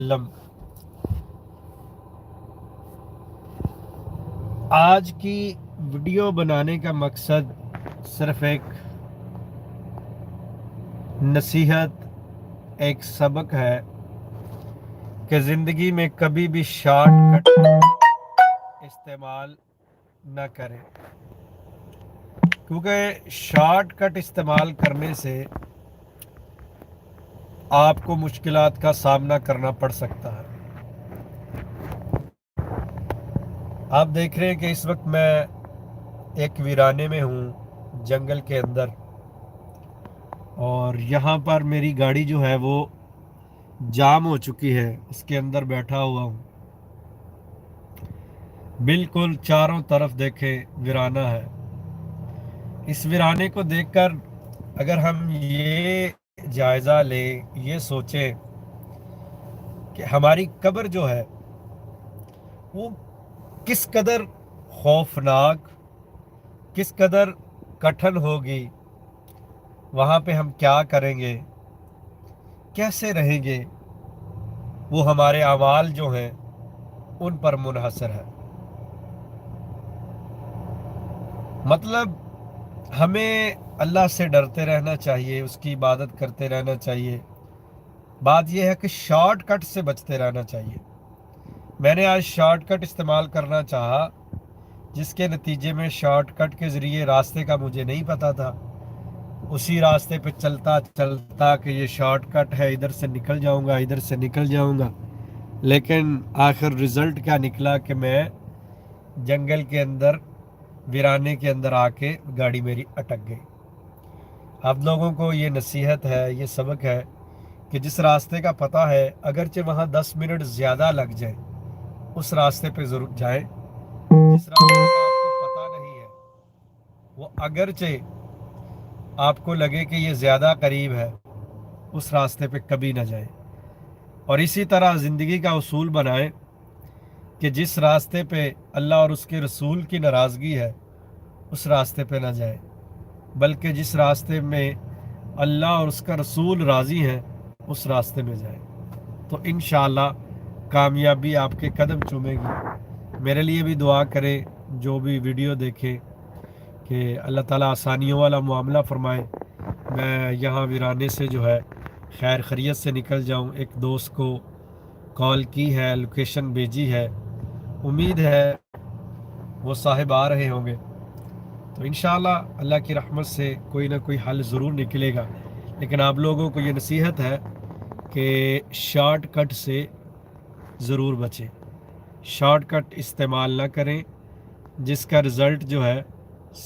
وسلم۔ آج کی ویڈیو بنانے کا مقصد صرف ایک نصیحت، ایک سبق ہے کہ زندگی میں کبھی بھی شارٹ کٹ استعمال نہ کریں، کیونکہ شارٹ کٹ استعمال کرنے سے آپ کو مشکلات کا سامنا کرنا پڑ سکتا ہے۔ آپ دیکھ رہے ہیں کہ اس وقت میں ایک ویرانے میں ہوں، جنگل کے اندر، اور یہاں پر میری گاڑی جو ہے وہ جام ہو چکی ہے، اس کے اندر بیٹھا ہوا ہوں۔ بالکل چاروں طرف دیکھیں ویرانہ ہے۔ اس ویرانے کو دیکھ کر اگر ہم یہ جائزہ لیں، یہ سوچیں کہ ہماری قبر جو ہے وہ کس قدر خوفناک، کس قدر کٹھن ہوگی، وہاں پہ ہم کیا کریں گے، کیسے رہیں گے، وہ ہمارے اعمال جو ہیں ان پر منحصر ہے۔ مطلب ہمیں اللہ سے ڈرتے رہنا چاہیے، اس کی عبادت کرتے رہنا چاہیے۔ بات یہ ہے کہ شارٹ کٹ سے بچتے رہنا چاہیے۔ میں نے آج شارٹ کٹ استعمال کرنا چاہا، جس کے نتیجے میں شارٹ کٹ کے ذریعے راستے کا مجھے نہیں پتا تھا، اسی راستے پہ چلتا چلتا کہ یہ شارٹ کٹ ہے، ادھر سے نکل جاؤں گا، ادھر سے نکل جاؤں گا، لیکن آخر رزلٹ کیا نکلا کہ میں جنگل کے اندر، ویرانے کے اندر آ کے گاڑی میری اٹک گئی۔ آپ لوگوں کو یہ نصیحت ہے، یہ سبق ہے کہ جس راستے کا پتہ ہے، اگرچہ وہاں 10 منٹ زیادہ لگ جائیں، اس راستے پہ ضرور جائیں۔ جس راستے کا آپ کو پتہ نہیں ہے، وہ اگرچہ آپ کو لگے کہ یہ زیادہ قریب ہے، اس راستے پہ کبھی نہ جائیں۔ اور اسی طرح زندگی کا اصول بنائیں کہ جس راستے پہ اللہ اور اس کے رسول کی ناراضگی ہے، اس راستے پہ نہ جائیں، بلکہ جس راستے میں اللہ اور اس کا رسول راضی ہیں، اس راستے میں جائیں، تو انشاءاللہ کامیابی آپ کے قدم چومے گی۔ میرے لیے بھی دعا کریں، جو بھی ویڈیو دیکھیں، کہ اللہ تعالیٰ آسانیوں والا معاملہ فرمائے، میں یہاں ویرانے سے جو ہے خیر خیریت سے نکل جاؤں۔ ایک دوست کو کال کی ہے، لوکیشن بھیجی ہے، امید ہے وہ صاحب آ رہے ہوں گے، تو انشاءاللہ اللہ کی رحمت سے کوئی نہ کوئی حل ضرور نکلے گا۔ لیکن آپ لوگوں کو یہ نصیحت ہے کہ شارٹ کٹ سے ضرور بچیں، شارٹ کٹ استعمال نہ کریں، جس کا رزلٹ جو ہے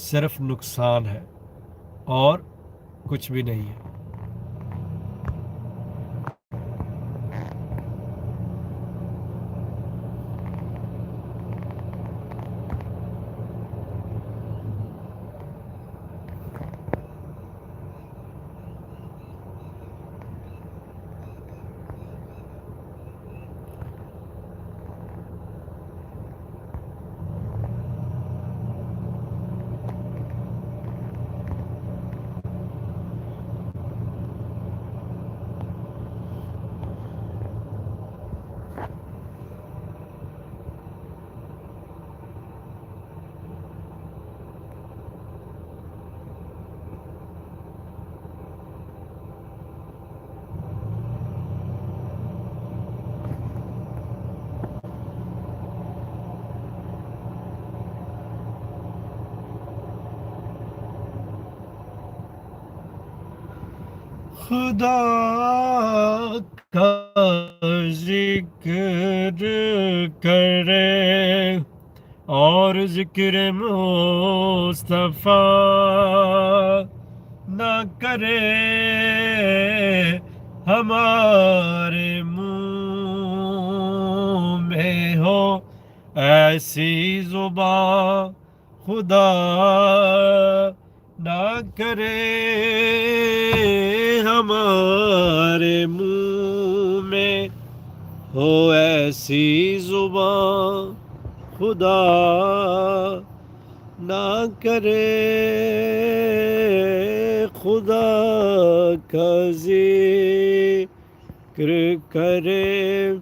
صرف نقصان ہے اور کچھ بھی نہیں ہے۔ خدا کا ذکر کرے اور ذکر مصطفیٰ نہ کرے ہمارے منہ میں ہو ایسی زبان، خدا نہ کرے ہمارے منہ میں ہو ایسی زبان، خدا نہ کرے خدا کا ذکر فکر کرے